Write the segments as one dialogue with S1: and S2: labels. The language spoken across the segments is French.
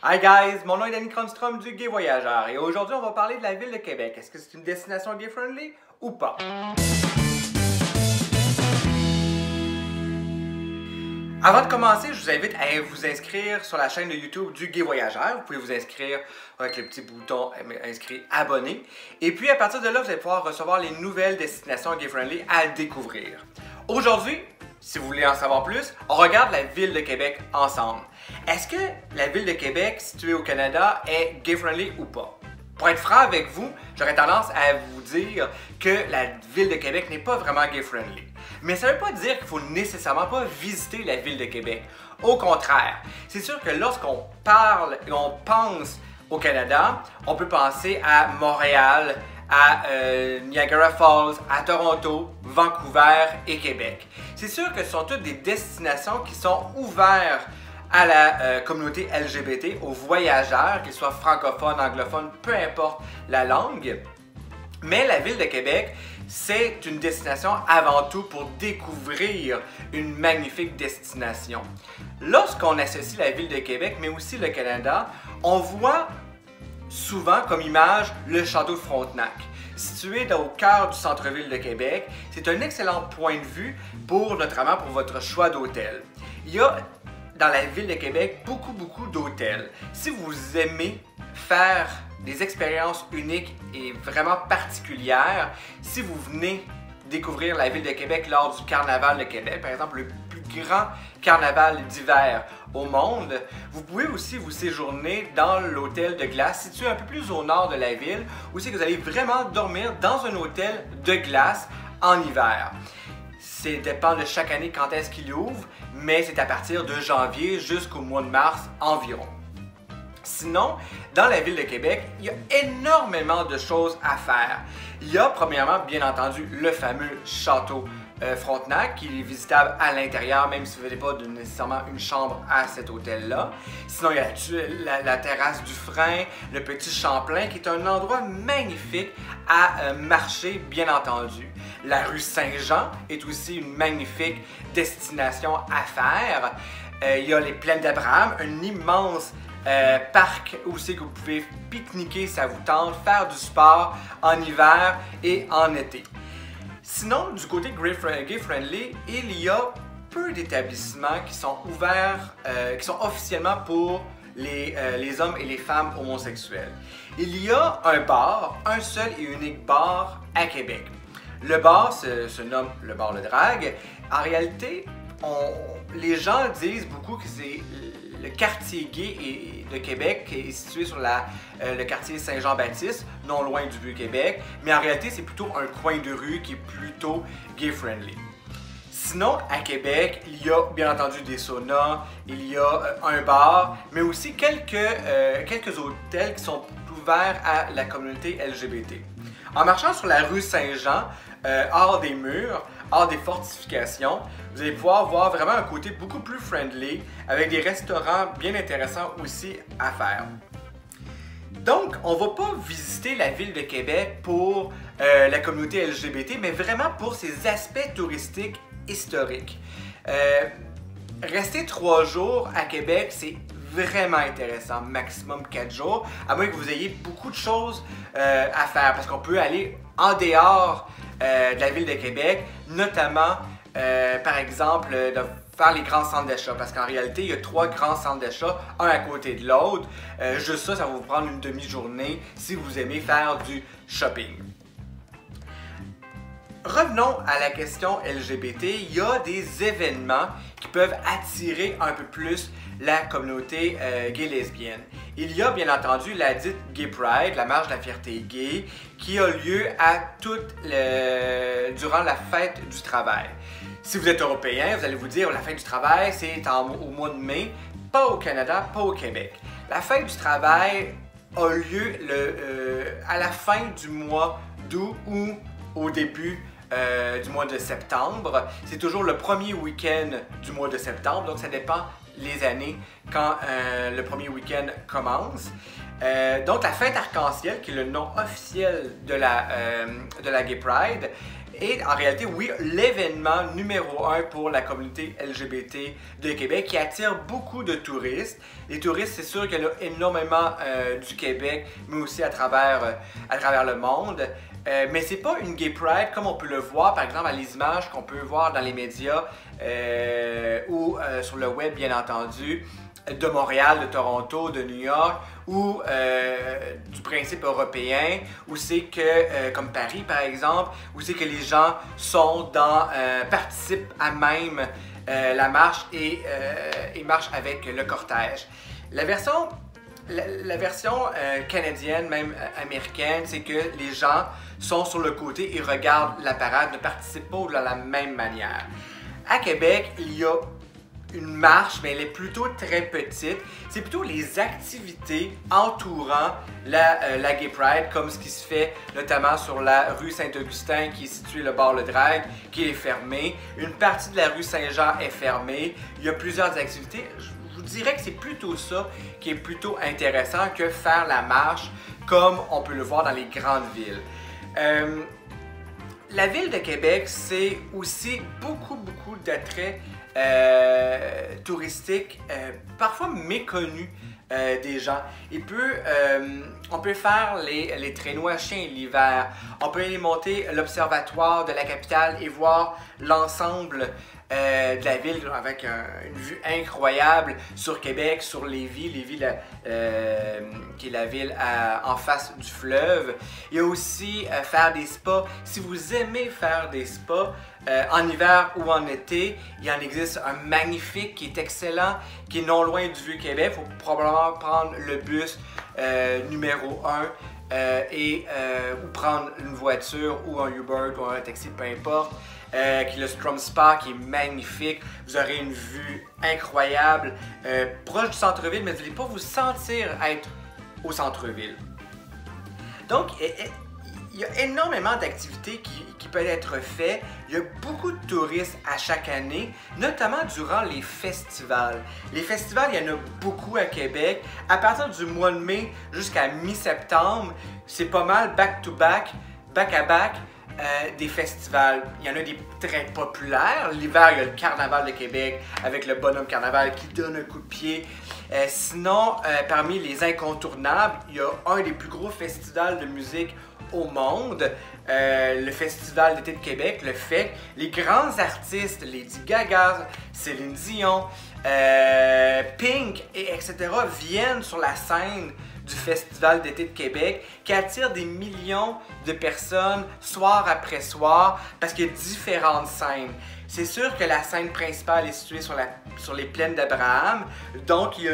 S1: Hi guys, mon nom est Danny Cronstrom du Gay Voyageur et aujourd'hui on va parler de la ville de Québec. Est-ce que c'est une destination gay-friendly ou pas? Avant de commencer, je vous invite à vous inscrire sur la chaîne de YouTube du Gay Voyageur. Vous pouvez vous inscrire avec le petit bouton inscrit abonné. Et puis à partir de là, vous allez pouvoir recevoir les nouvelles destinations gay-friendly à découvrir. Aujourd'hui, si vous voulez en savoir plus, on regarde la ville de Québec ensemble. Est-ce que la ville de Québec, située au Canada, est gay-friendly ou pas? Pour être franc avec vous, j'aurais tendance à vous dire que la ville de Québec n'est pas vraiment gay-friendly. Mais ça ne veut pas dire qu'il ne faut nécessairement pas visiter la ville de Québec. Au contraire, c'est sûr que lorsqu'on parle et on pense au Canada, on peut penser à Montréal, à Niagara Falls, à Toronto, Vancouver et Québec. C'est sûr que ce sont toutes des destinations qui sont ouvertes à la communauté LGBT, aux voyageurs, qu'ils soient francophones, anglophones, peu importe la langue. Mais la ville de Québec, c'est une destination avant tout pour découvrir une magnifique destination. Lorsqu'on associe la ville de Québec, mais aussi le Canada, on voit souvent comme image le château de Frontenac. Situé au cœur du centre-ville de Québec, c'est un excellent point de vue notamment pour votre choix d'hôtel. Il y a dans la ville de Québec beaucoup d'hôtels. Si vous aimez faire des expériences uniques et vraiment particulières, si vous venez découvrir la ville de Québec lors du Carnaval de Québec, par exemple le plus grand carnaval d'hiver au monde, vous pouvez aussi vous séjourner dans l'hôtel de glace situé un peu plus au nord de la ville, où c'est que vous allez vraiment dormir dans un hôtel de glace en hiver. Ça dépend de chaque année quand est-ce qu'il ouvre, mais c'est à partir de janvier jusqu'au mois de mars environ. Sinon, dans la ville de Québec, il y a énormément de choses à faire. Il y a premièrement, bien entendu, le fameux château Frontenac qui est visitable à l'intérieur, même si vous n'avez pas nécessairement une chambre à cet hôtel-là. Sinon, il y a la terrasse du Frein, le petit Champlain, qui est un endroit magnifique à marcher, bien entendu. La rue Saint-Jean est aussi une magnifique destination à faire. Il y a les Plaines d'Abraham, un immense parc où c'est que vous pouvez pique-niquer, ça vous tente, faire du sport en hiver et en été. Sinon, du côté gay-friendly, il y a peu d'établissements qui sont ouverts, qui sont officiellement pour les hommes et les femmes homosexuels. Il y a un bar, un seul et unique bar à Québec. Le bar se nomme le bar Le Drague. En réalité, les gens disent beaucoup que c'est le quartier gay de Québec qui est situé sur le quartier Saint-Jean-Baptiste, non loin du Vieux-Québec, mais en réalité c'est plutôt un coin de rue qui est plutôt gay-friendly. Sinon, à Québec, il y a bien entendu des saunas, il y a un bar, mais aussi quelques hôtels qui sont ouverts à la communauté LGBT. En marchant sur la rue Saint-Jean, hors des murs, hors des fortifications, vous allez pouvoir voir vraiment un côté beaucoup plus friendly, avec des restaurants bien intéressants aussi à faire. Donc, on ne va pas visiter la ville de Québec pour la communauté LGBT, mais vraiment pour ses aspects touristiques historiques. Rester 3 jours à Québec, c'est vraiment intéressant, maximum 4 jours, à moins que vous ayez beaucoup de choses à faire, parce qu'on peut aller en dehors de la ville de Québec, notamment, par exemple, de faire les grands centres d'achat, parce qu'en réalité, il y a 3 grands centres d'achat, un à côté de l'autre. Juste ça va vous prendre une demi-journée si vous aimez faire du shopping. Revenons à la question LGBT, il y a des événements qui peuvent attirer un peu plus la communauté gay-lesbienne. Il y a bien entendu la dite Gay Pride, la marche de la fierté gay, qui a lieu durant la fête du travail. Si vous êtes européen, vous allez vous dire la fête du travail, c'est au mois de mai, pas au Canada, pas au Québec. La fête du travail a lieu à la fin du mois d'août ou au début du mois de septembre. C'est toujours le premier week-end du mois de septembre, donc ça dépend les années quand le premier week-end commence. Donc la fête arc-en-ciel, qui est le nom officiel de la Gay Pride, est en réalité, oui, l'événement numéro 1 pour la communauté LGBT de Québec qui attire beaucoup de touristes. Les touristes, c'est sûr qu'il y en a énormément du Québec, mais aussi à travers le monde. Mais c'est pas une Gay Pride comme on peut le voir, par exemple, à les images qu'on peut voir dans les médias ou sur le web, bien entendu, de Montréal, de Toronto, de New York, ou du principe européen, où c'est que, comme Paris par exemple, où c'est que les gens sont participent à même la marche et marchent avec le cortège. La version canadienne, même américaine, c'est que les gens sont sur le côté et regardent la parade, ne participent pas de la même manière. À Québec, il y a une marche, mais elle est plutôt très petite. C'est plutôt les activités entourant la Gay Pride, comme ce qui se fait notamment sur la rue Saint-Augustin, qui est située le bar Le Drague, qui est fermée. Une partie de la rue Saint-Jean est fermée. Il y a plusieurs activités. Je vous dirais que c'est plutôt ça qui est plutôt intéressant que faire la marche comme on peut le voir dans les grandes villes. La ville de Québec, c'est aussi beaucoup d'attraits touristiques, parfois méconnus des gens. On peut faire les traîneaux à chiens l'hiver. On peut aller monter l'observatoire de la capitale et voir l'ensemble de la ville avec une vue incroyable sur Québec, sur Lévis, qui est la ville en face du fleuve. Il y a aussi faire des spas. Si vous aimez faire des spas, en hiver ou en été, il en existe un magnifique qui est excellent, qui est non loin du Vieux-Québec. Il faut probablement prendre le bus numéro 1 ou prendre une voiture ou un Uber ou un taxi, peu importe. Qui est le Strom Spa, qui est magnifique. Vous aurez une vue incroyable, proche du centre-ville, mais vous n'allez pas vous sentir être au centre-ville. Donc, il y a énormément d'activités qui peuvent être faites. Il y a beaucoup de touristes à chaque année, notamment durant les festivals. Les festivals, il y en a beaucoup à Québec. À partir du mois de mai jusqu'à mi-septembre, c'est pas mal back-to-back, back-à-back. Des festivals. Il y en a des très populaires. L'hiver, il y a le Carnaval de Québec avec le Bonhomme Carnaval qui donne un coup de pied. Sinon, parmi les incontournables, il y a un des plus gros festivals de musique au monde, le Festival d'été de Québec, le FEC. Les grands artistes, Lady Gaga, Céline Dion, Pink, etc. viennent sur la scène du Festival d'été de Québec qui attire des millions de personnes soir après soir parce qu'il y a différentes scènes. C'est sûr que la scène principale est située sur les plaines d'Abraham, donc il y a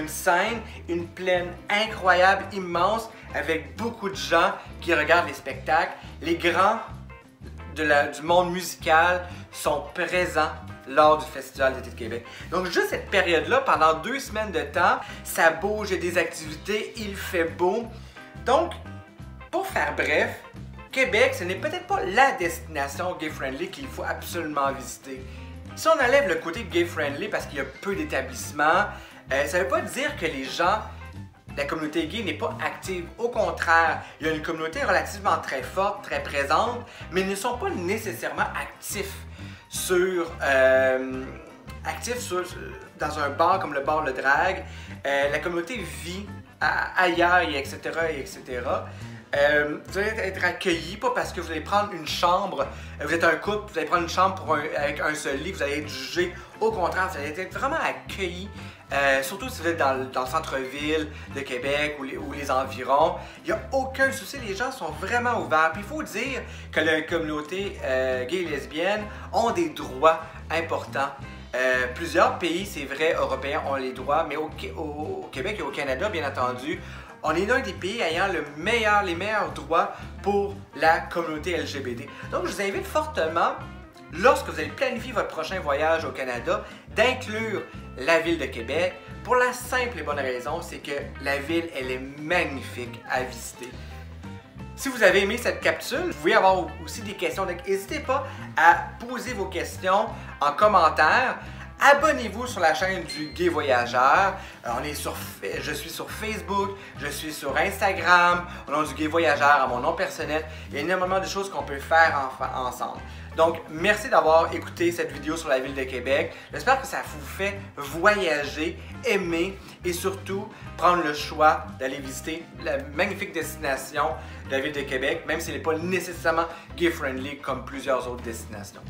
S1: une plaine incroyable, immense, avec beaucoup de gens qui regardent les spectacles. Les grands du monde musical sont présents lors du Festival d'été de Québec. Donc juste cette période-là, pendant 2 semaines de temps, ça bouge, il y a des activités, il fait beau. Donc, pour faire bref, Québec, ce n'est peut-être pas la destination gay-friendly qu'il faut absolument visiter. Si on enlève le côté gay-friendly parce qu'il y a peu d'établissements, ça ne veut pas dire que les gens, la communauté gay n'est pas active. Au contraire, il y a une communauté relativement très forte, très présente, mais ils ne sont pas nécessairement actifs dans un bar comme le bar Le Drague. La communauté vit ailleurs, etc. Vous allez être accueillis, pas parce que vous allez prendre une chambre, vous êtes un couple, vous allez prendre une chambre avec un seul lit, vous allez être jugé. Au contraire, vous allez être vraiment accueillis, surtout si vous êtes dans le centre-ville de Québec ou les environs. Il n'y a aucun souci, les gens sont vraiment ouverts. Puis il faut dire que la communauté gay et lesbienne ont des droits importants. Plusieurs pays, c'est vrai, européens ont les droits, mais au Québec et au Canada, bien entendu, on est l'un des pays ayant les meilleurs droits pour la communauté LGBT. Donc, je vous invite fortement, lorsque vous allez planifier votre prochain voyage au Canada, d'inclure la ville de Québec pour la simple et bonne raison, c'est que la ville, elle est magnifique à visiter. Si vous avez aimé cette capsule, vous pouvez avoir aussi des questions, donc n'hésitez pas à poser vos questions en commentaire. Abonnez-vous sur la chaîne du Gay Voyageur. Je suis sur Facebook, je suis sur Instagram, au nom du Gay Voyageur, à mon nom personnel. Il y a énormément de choses qu'on peut faire ensemble. Donc, merci d'avoir écouté cette vidéo sur la ville de Québec. J'espère que ça vous fait voyager, aimer et surtout prendre le choix d'aller visiter la magnifique destination de la ville de Québec, même si elle n'est pas nécessairement gay-friendly comme plusieurs autres destinations.